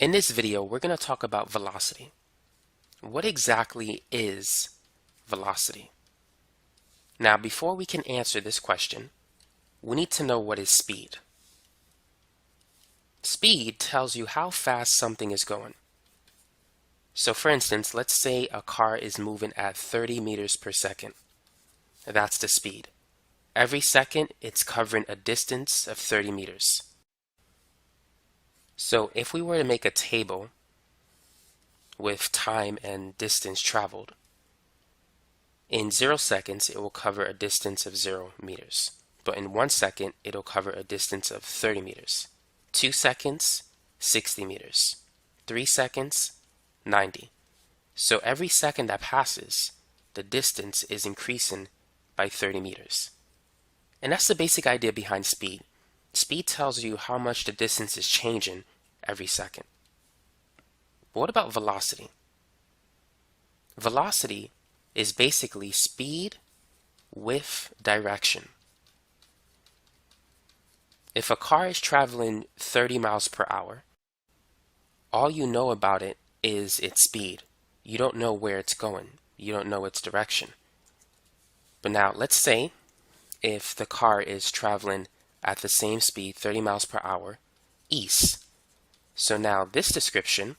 In this video, we're going to talk about velocity. What exactly is velocity? Now, before we can answer this question, we need to know what is speed. Speed tells you how fast something is going. So for instance, let's say a car is moving at 30 meters per second. That's the speed. Every second, it's covering a distance of 30 meters. So if we were to make a table with time and distance traveled, in 0 seconds, it will cover a distance of 0 meters. But in 1 second, it'll cover a distance of 30 meters. 2 seconds, 60 meters. 3 seconds, 90. So every second that passes, the distance is increasing by 30 meters. And that's the basic idea behind speed. Speed tells you how much the distance is changing every second. But what about velocity? Velocity is basically speed with direction. If a car is traveling 30 miles per hour, all you know about it is its speed. You don't know where it's going. You don't know its direction. But now, let's say if the car is traveling at the same speed, 30 miles per hour, east. So now this description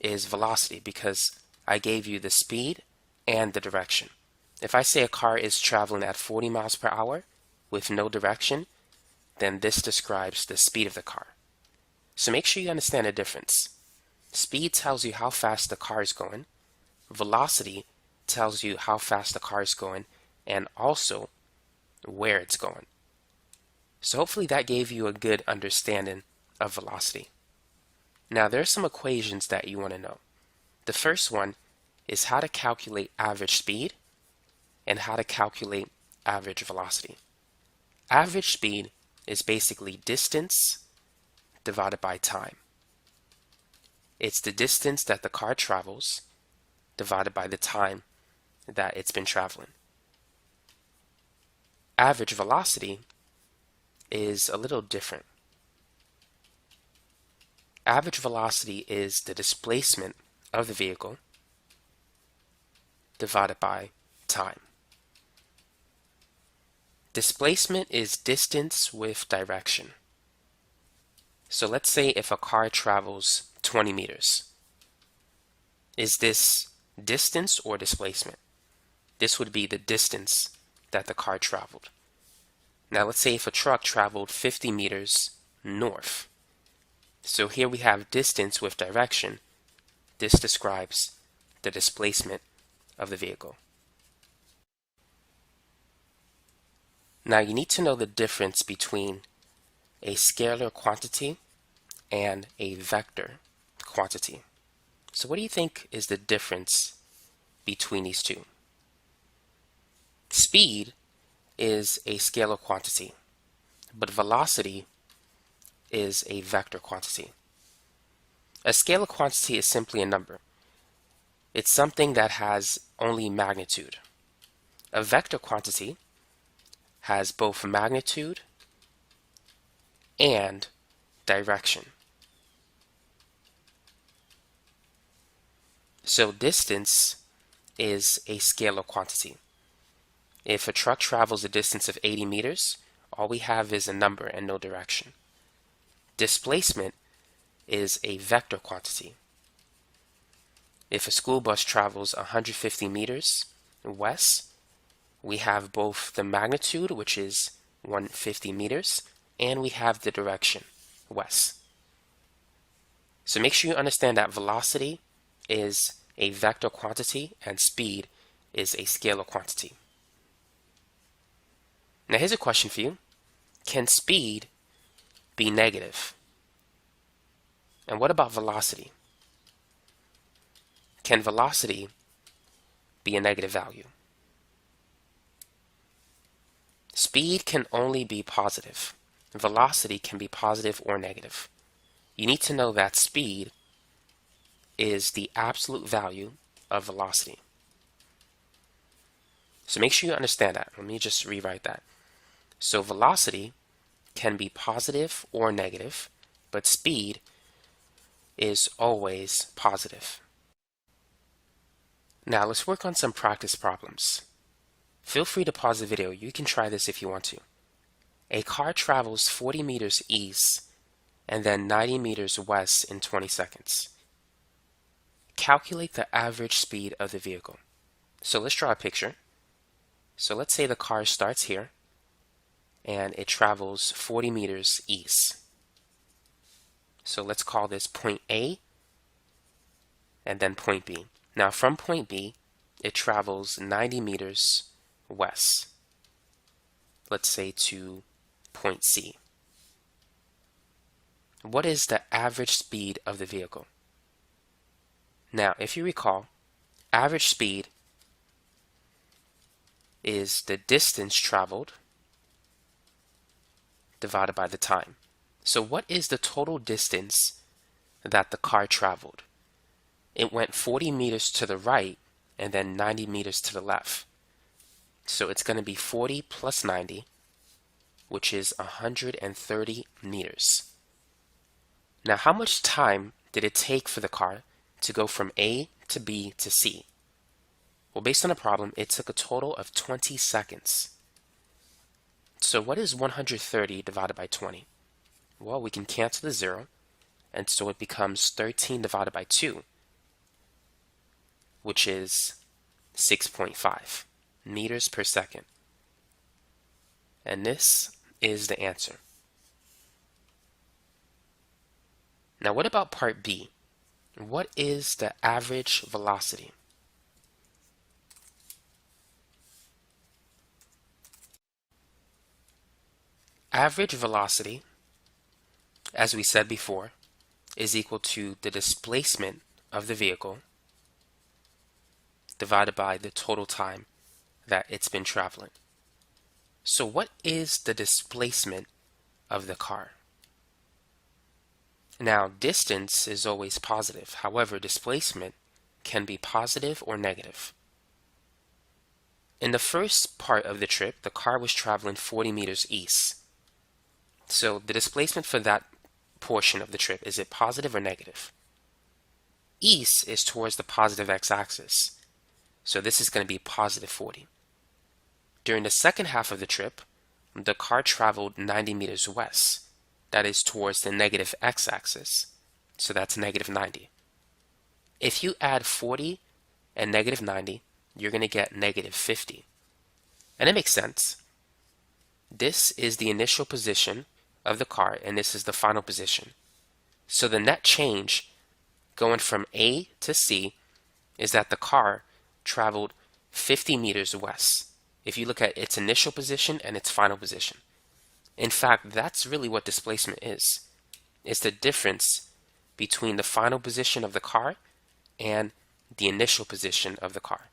is velocity because I gave you the speed and the direction. If I say a car is traveling at 40 miles per hour with no direction, then this describes the speed of the car. So make sure you understand the difference. Speed tells you how fast the car is going. Velocity tells you how fast the car is going and also where it's going. So hopefully that gave you a good understanding of velocity. Now there are some equations that you want to know. The first one is how to calculate average speed and how to calculate average velocity. Average speed is basically distance divided by time. It's the distance that the car travels divided by the time that it's been traveling. Average velocity is a little different. Average velocity is the displacement of the vehicle divided by time. Displacement is distance with direction. So let's say if a car travels 20 meters. Is this distance or displacement? This would be the distance that the car traveled. Now let's say if a truck traveled 50 meters north. So here we have distance with direction. This describes the displacement of the vehicle. Now you need to know the difference between a scalar quantity and a vector quantity. So what do you think is the difference between these two? Speed is a scalar quantity, but velocity is a vector quantity. A scalar quantity is simply a number. It's something that has only magnitude. A vector quantity has both magnitude and direction. So distance is a scalar quantity. If a truck travels a distance of 80 meters, all we have is a number and no direction. Displacement is a vector quantity. If a school bus travels 150 meters west, we have both the magnitude, which is 150 meters, and we have the direction, west. So make sure you understand that velocity is a vector quantity and speed is a scalar quantity. Now here's a question for you. Can speed be negative? And what about velocity? Can velocity be a negative value? Speed can only be positive. Velocity can be positive or negative. You need to know that speed is the absolute value of velocity. So make sure you understand that. Let me just rewrite that. So velocity can be positive or negative, but speed is always positive. Now let's work on some practice problems. Feel free to pause the video. You can try this if you want to. A car travels 40 meters east and then 90 meters west in 20 seconds. Calculate the average speed of the vehicle. So let's draw a picture. So let's say the car starts here and it travels 40 meters east. So let's call this point A and then point B. Now from point B, it travels 90 meters west. Let's say to point C. What is the average speed of the vehicle? Now, if you recall, average speed is the distance traveled divided by the time. So what is the total distance that the car traveled? It went 40 meters to the right and then 90 meters to the left. So it's going to be 40 plus 90, which is 130 meters. Now, how much time did it take for the car to go from A to B to C? Well, based on the problem, it took a total of 20 seconds. So what is 130 divided by 20? Well, we can cancel the 0, and so it becomes 13 divided by 2, which is 6.5 meters per second. And this is the answer. Now, what about part B? What is the average velocity? Average velocity, as we said before, is equal to the displacement of the vehicle divided by the total time that it's been traveling. So what is the displacement of the car? Now, distance is always positive. However, displacement can be positive or negative. In the first part of the trip, the car was traveling 40 meters east. So the displacement for that portion of the trip, is it positive or negative? East is towards the positive x-axis. So this is going to be positive 40. During the second half of the trip, the car traveled 90 meters west. That is towards the negative x-axis. So that's negative 90. If you add 40 and negative 90, you're going to get negative 50. And it makes sense. This is the initial position of the car, and this is the final position. So the net change going from A to C is that the car traveled 50 meters west. If you look at its initial position and its final position. In fact, that's really what displacement is. It's the difference between the final position of the car and the initial position of the car.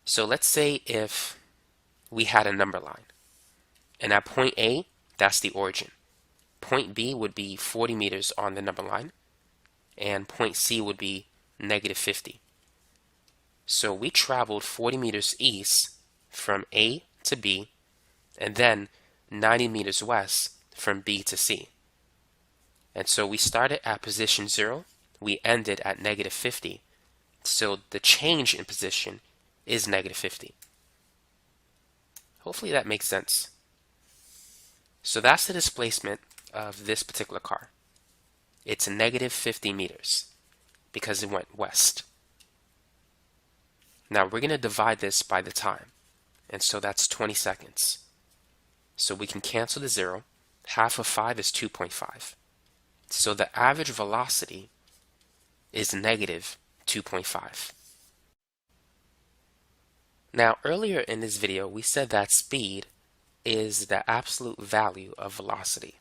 So let's say if we had a number line, and at point A, that's the origin. Point B would be 40 meters on the number line, and point C would be negative 50. So we traveled 40 meters east from A to B, and then 90 meters west from B to C. And so we started at position 0, we ended at negative 50. So the change in position is negative 50. Hopefully that makes sense. So that's the displacement of this particular car. It's negative 50 meters because it went west. Now we're going to divide this by the time. And so that's 20 seconds. So we can cancel the 0. Half of 5 is 2.5. So the average velocity is negative 2.5. Now earlier in this video we said that speed is the absolute value of velocity.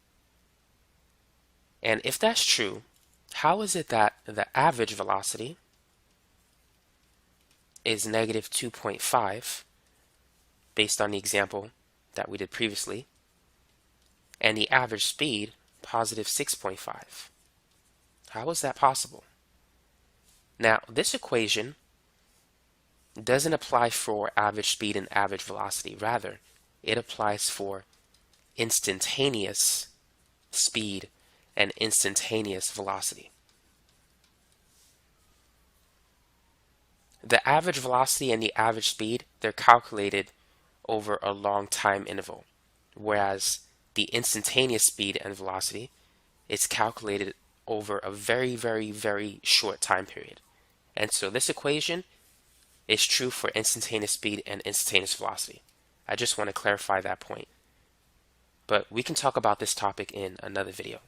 And if that's true, how is it that the average velocity is negative 2.5 based on the example that we did previously, and the average speed positive 6.5? How is that possible? Now, this equation doesn't apply for average speed and average velocity. Rather, it applies for instantaneous speed and instantaneous velocity. The average velocity and the average speed, they're calculated over a long time interval, whereas the instantaneous speed and velocity is calculated over a very, very, very short time period. And so this equation is true for instantaneous speed and instantaneous velocity. I just want to clarify that point. But we can talk about this topic in another video.